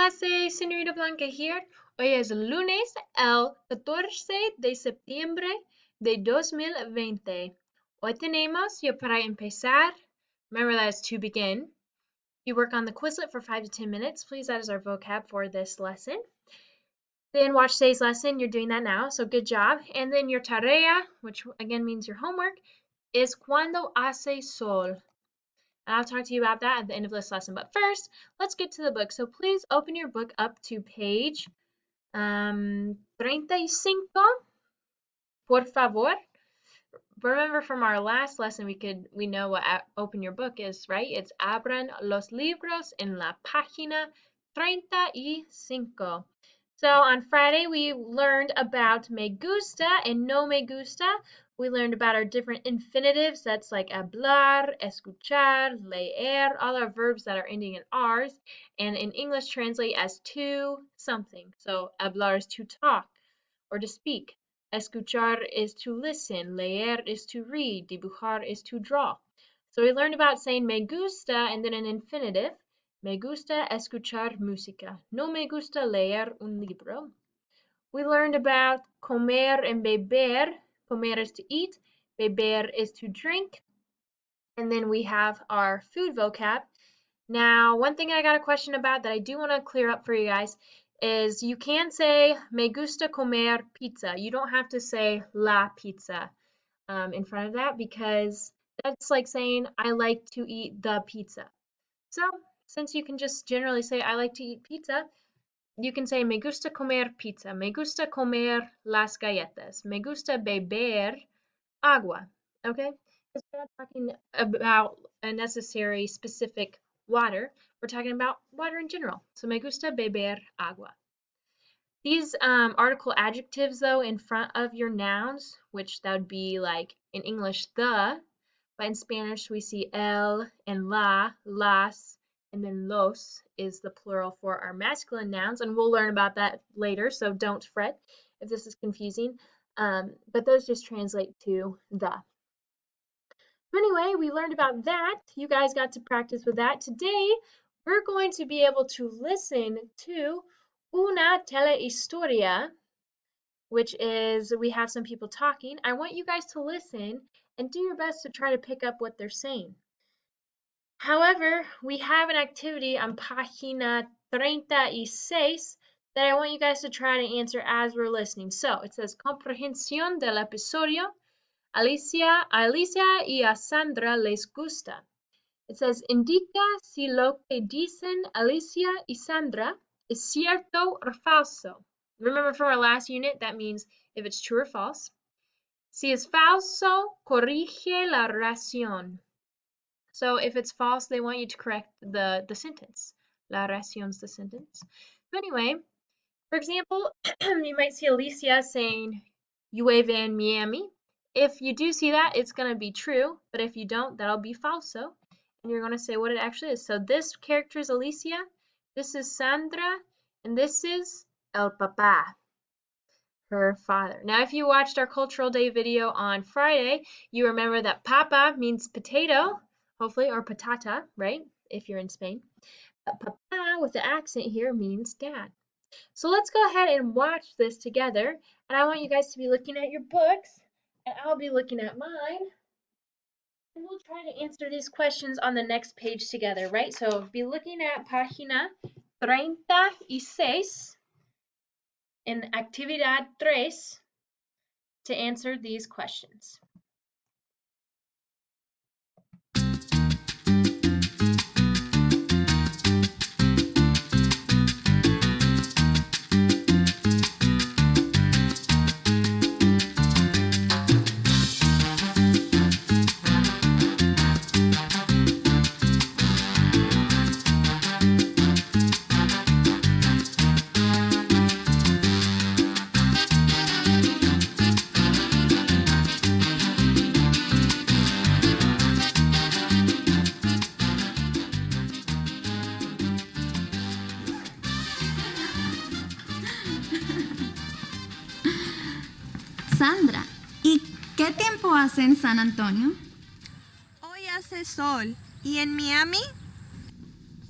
hace, señorita Blanca here? Hoy es lunes, el 14 de septiembre de 2020. Hoy tenemos, ya para empezar, remember that is to begin. You work on the Quizlet for 5 to 10 minutes. Please, that is our vocab for this lesson. Then watch today's lesson. You're doing that now, so good job. And then your tarea, which again means your homework, is cuando hace sol. And I'll talk to you about that at the end of this lesson. But first, let's get to the book. So please open your book up to page 35, por favor. Remember from our last lesson, we know what open your book is, right? It's abran los libros en la página 35. So on Friday, we learned about me gusta and no me gusta. We learned about our different infinitives. That's like hablar, escuchar, leer, all our verbs that are ending in R's. And in English, translate as to something. So hablar is to talk or to speak. Escuchar is to listen. Leer is to read. Dibujar is to draw. So we learned about saying me gusta and then an infinitive. Me gusta escuchar música. No me gusta leer un libro. We learned about comer and beber. Comer is to eat. Beber is to drink. And then we have our food vocab. Now, one thing I got a question about that I do want to clear up for you guys is you can say me gusta comer pizza. You don't have to say la pizza in front of that because that's like saying I like to eat the pizza. So since you can just generally say I like to eat pizza, you can say me gusta comer pizza, me gusta comer las galletas, me gusta beber agua, okay? Because we're not talking about a necessary specific water. We're talking about water in general. So me gusta beber agua. These article adjectives, though, in front of your nouns, which that would be like in English, the, but in Spanish we see el and la, las, and then los is the plural for our masculine nouns, and we'll learn about that later, so don't fret if this is confusing. But those just translate to the. Anyway, we learned about that. You guys got to practice with that. Today, we're going to be able to listen to una telehistoria, which is we have some people talking. I want you guys to listen and do your best to try to pick up what they're saying. However, we have an activity on página 36 that I want you guys to try to answer as we're listening. So it says comprehensión del episodio. A Alicia y a Sandra les gusta. It says indica si lo que dicen Alicia y Sandra es cierto or falso. Remember from our last unit, that means if it's true or false. Si es falso, corrige la oración. So if it's false, they want you to correct the sentence. La oración's the sentence. But anyway, for example, you might see Alicia saying, llueve en Miami. If you do see that, it's going to be true, but if you don't, that'll be falso. And you're going to say what it actually is. So this character is Alicia, this is Sandra, and this is el papá, her father. Now, if you watched our Cultural Day video on Friday, you remember that papa means potato, hopefully, or patata, right? If you're in Spain. But papá with the accent here means dad. So let's go ahead and watch this together. And I want you guys to be looking at your books, and I'll be looking at mine. And we'll try to answer these questions on the next page together, right? So be looking at página 36 in actividad 3 to answer these questions. Sandra, ¿y qué tiempo hace en San Antonio? Hoy hace sol. ¿Y en Miami?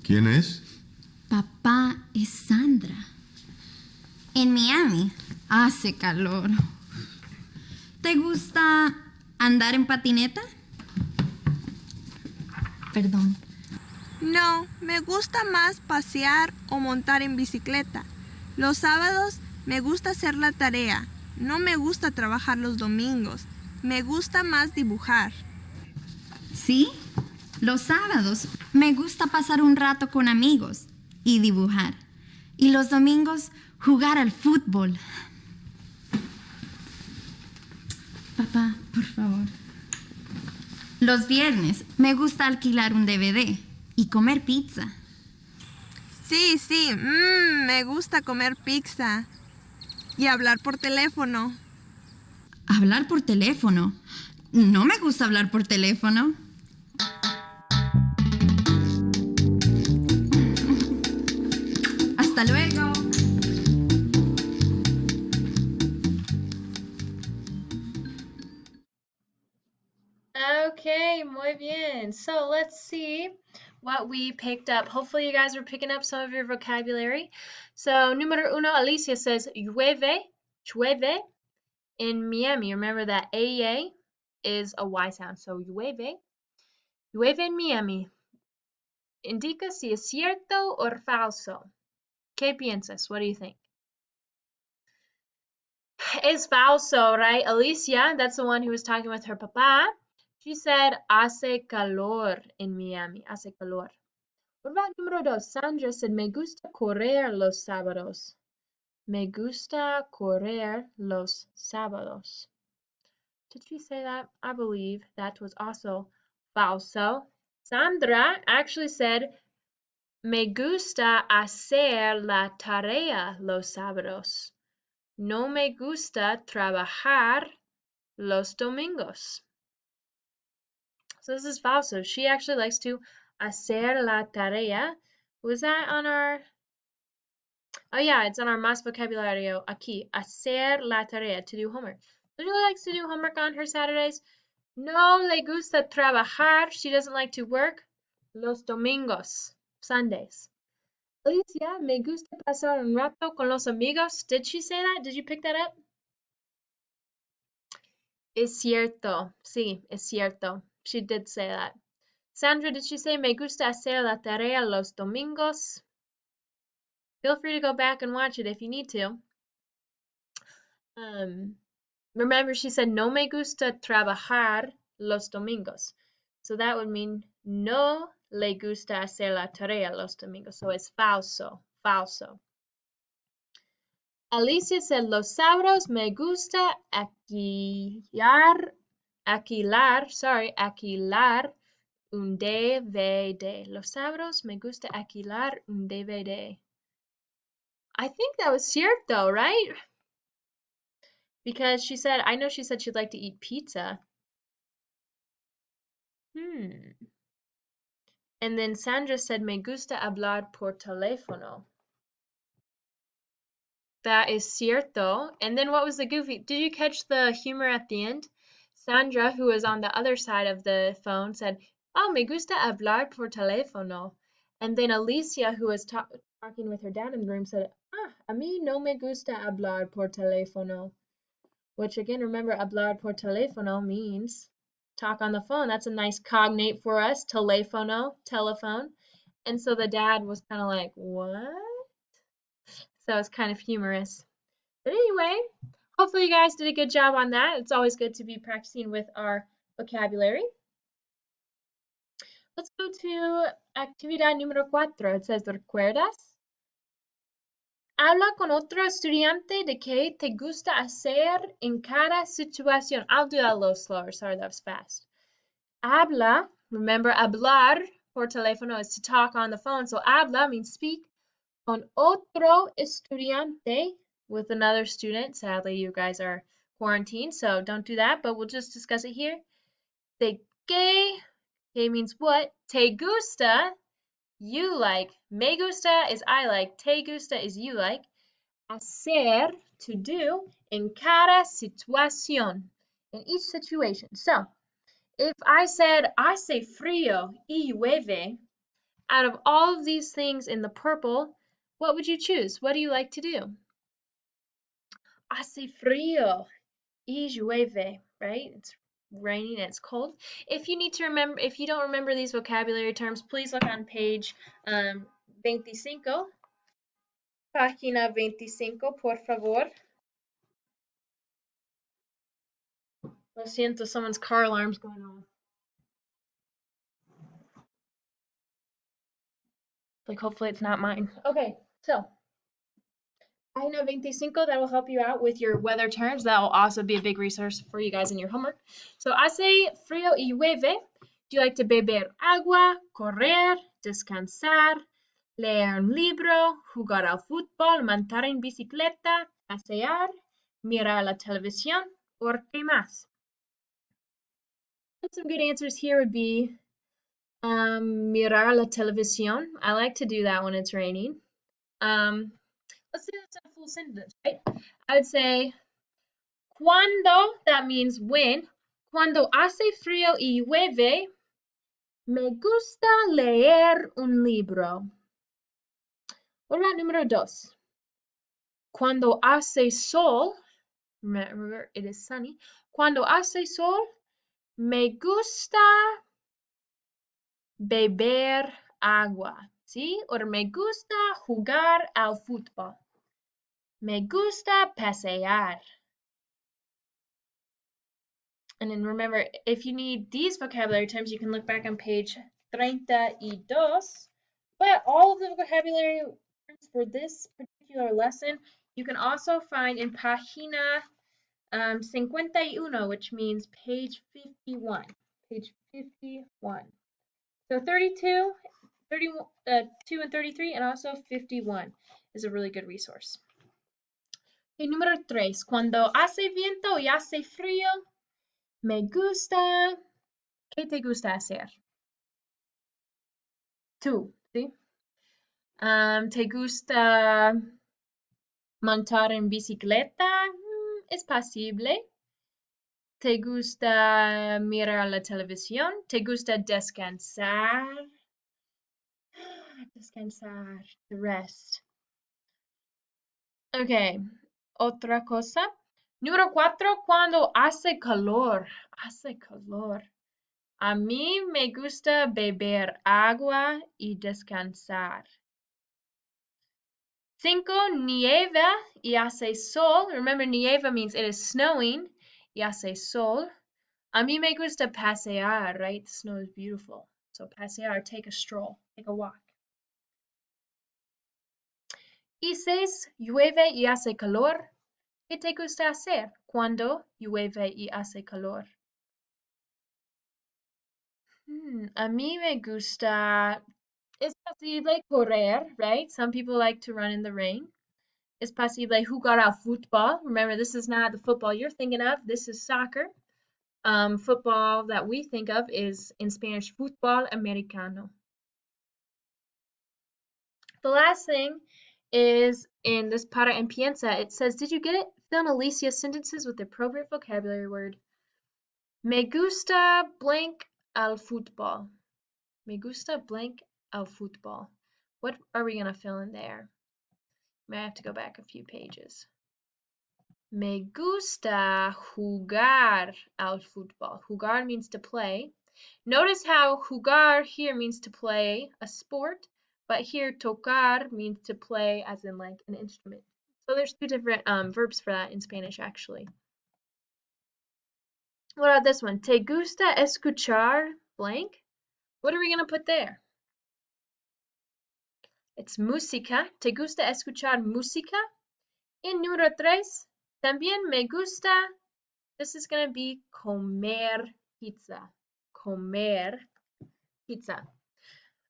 ¿Quién es? Papá es Sandra. En Miami hace calor. ¿Te gusta andar en patineta? Perdón. No, me gusta más pasear o montar en bicicleta. Los sábados me gusta hacer la tarea. No me gusta trabajar los domingos. Me gusta más dibujar. Sí, los sábados me gusta pasar un rato con amigos y dibujar. Y los domingos jugar al fútbol. Papá, por favor. Los viernes me gusta alquilar un DVD y comer pizza. Sí, sí, me gusta comer pizza y hablar por teléfono. ¿Hablar por teléfono? No me gusta hablar por teléfono. Hasta luego. Okay, muy bien. So let's see what we picked up. Hopefully you guys are picking up some of your vocabulary. So número uno, Alicia says llueve in Miami. Remember that AEA is a Y sound. So llueve en Miami. Indica si es cierto o falso. ¿Qué piensas? What do you think? Es falso, right? Alicia, that's the one who was talking with her papa. She said, hace calor in Miami. Hace calor. What about número dos? Sandra said, me gusta correr los sábados. Me gusta correr los sábados. Did she say that? I believe that was also falso. Sandra actually said, me gusta hacer la tarea los sábados. No me gusta trabajar los domingos. So this is falso. She actually likes to hacer la tarea. Was that on our... Oh yeah, it's on our más vocabulario aquí. Hacer la tarea, to do homework. So she likes to do homework on her Saturdays. No le gusta trabajar. She doesn't like to work los domingos, Sundays. Alicia, me gusta pasar un rato con los amigos. Did she say that? Did you pick that up? Es cierto. Sí, es cierto. She did say that. Sandra, did she say me gusta hacer la tarea los domingos? Feel free to go back and watch it if you need to. Remember, she said no me gusta trabajar los domingos. So that would mean no le gusta hacer la tarea los domingos. So it's falso, falso. Alicia said los sábados me gusta alquilar un DVD. Los sábados me gusta alquilar un DVD. I think that was cierto, right? Because she said, I know she said she'd like to eat pizza. And then Sandra said, me gusta hablar por teléfono. That is cierto. And then what was the goofy? Did you catch the humor at the end? Sandra, who was on the other side of the phone, said, oh, me gusta hablar por teléfono. And then Alicia, who was talking with her dad in the room, said, a mí no me gusta hablar por teléfono. Which again, remember, hablar por teléfono means talk on the phone. That's a nice cognate for us, teléfono, telephone. And so the dad was kind of like, what? So it's kind of humorous. But anyway, hopefully you guys did a good job on that. It's always good to be practicing with our vocabulary. Let's go to actividad número 4. It says, ¿recuerdas? Habla con otro estudiante de qué te gusta hacer en cada situación. I'll do that a little slower. Sorry, that was fast. Habla, remember, hablar por teléfono is to talk on the phone. So habla means speak con otro estudiante, with another student. Sadly, you guys are quarantined, so don't do that, but we'll just discuss it here. De qué means what. Te gusta, you like. Me gusta is I like. Te gusta is you like. Hacer, to do, en cada situación, in each situation. So, if I said, hace frío y llueve, out of all of these things in the purple, What would you choose? What do you like to do? Hace frío y llueve, right? It's raining and it's cold. If you need to remember, if you don't remember these vocabulary terms, please look on page 25, página 25, por favor. Lo siento, someone's car alarm's going off. Like, hopefully it's not mine. Okay, so página 25, that will help you out with your weather terms. That will also be a big resource for you guys in your homework. So, hace frío y llueve. Do you like to beber agua, correr, descansar, leer un libro, jugar al fútbol, montar en bicicleta, pasear, mirar la televisión, o qué más? Some good answers here would be mirar la televisión. I like to do that when it's raining. Let's do this in a full sentence, right? I would say cuando, that means when. Cuando hace frío y llueve, me gusta leer un libro. What about número dos? Cuando hace sol, remember it is sunny. Cuando hace sol, me gusta beber agua, ¿sí? Or me gusta jugar al fútbol. Me gusta pasear. And then remember, if you need these vocabulary terms, you can look back on page 32. But all of the vocabulary terms for this particular lesson, you can also find in página 51, which means page 51. Page 51. So 32, 2 and 33, and also 51 is a really good resource. Okay, número 3. Cuando hace viento y hace frío, me gusta. ¿Qué te gusta hacer? Tú, ¿sí? ¿Te gusta montar en bicicleta? Es posible. ¿Te gusta mirar la televisión? ¿Te gusta descansar? Descansar, the rest. Okay, otra cosa. Número 4, cuando hace calor. Hace calor. A mí me gusta beber agua y descansar. 5, nieva y hace sol. Remember, nieva means it is snowing. Y hace sol. A mí me gusta pasear, right? The snow is beautiful. So pasear, take a stroll, take a walk. Y 6, llueve y hace calor. ¿Qué te gusta hacer cuando llueve y hace calor? A mí me gusta, es posible correr, right? Some people like to run in the rain. Es posible jugar al fútbol. Remember, this is not the football you're thinking of. This is soccer. Football that we think of is in Spanish, fútbol americano. The last thing is in this para and piensa, it says, did you get it? Fill in Alicia's sentences with the appropriate vocabulary word. Me gusta blank al fútbol. Me gusta blank al fútbol. What are we going to fill in there? May have to go back a few pages. Me gusta jugar al fútbol. Jugar means to play. Notice how jugar here means to play a sport, but here tocar means to play as in like an instrument. So there's two different verbs for that in Spanish actually. What about this one? ¿Te gusta escuchar blank? What are we going to put there? It's música. ¿Te gusta escuchar música? En número 3, también me gusta, this is going to be comer pizza. Comer pizza.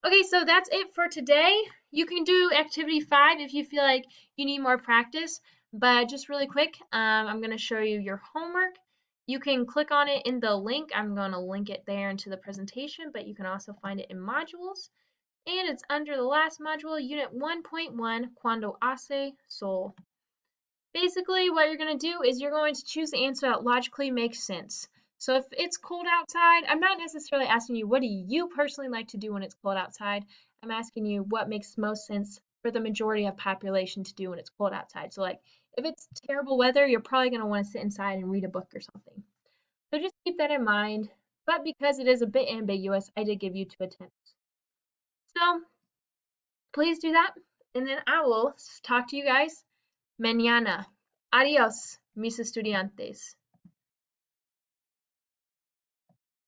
Okay, so that's it for today. You can do activity 5 if you feel like you need more practice, but just really quick, I'm going to show you your homework. You can click on it in the link. I'm going to link it there into the presentation, but you can also find it in modules. And it's under the last module, Unit 1.1, Cuando hace sol. Basically, what you're going to do is you're going to choose the answer that logically makes sense. So if it's cold outside, I'm not necessarily asking you what do you personally like to do when it's cold outside. I'm asking you what makes most sense for the majority of population to do when it's cold outside. So like if it's terrible weather, you're probably going to want to sit inside and read a book or something. So just keep that in mind. But because it is a bit ambiguous, I did give you 2 attempts. So please do that. And then I will talk to you guys mañana. Adios, mis estudiantes.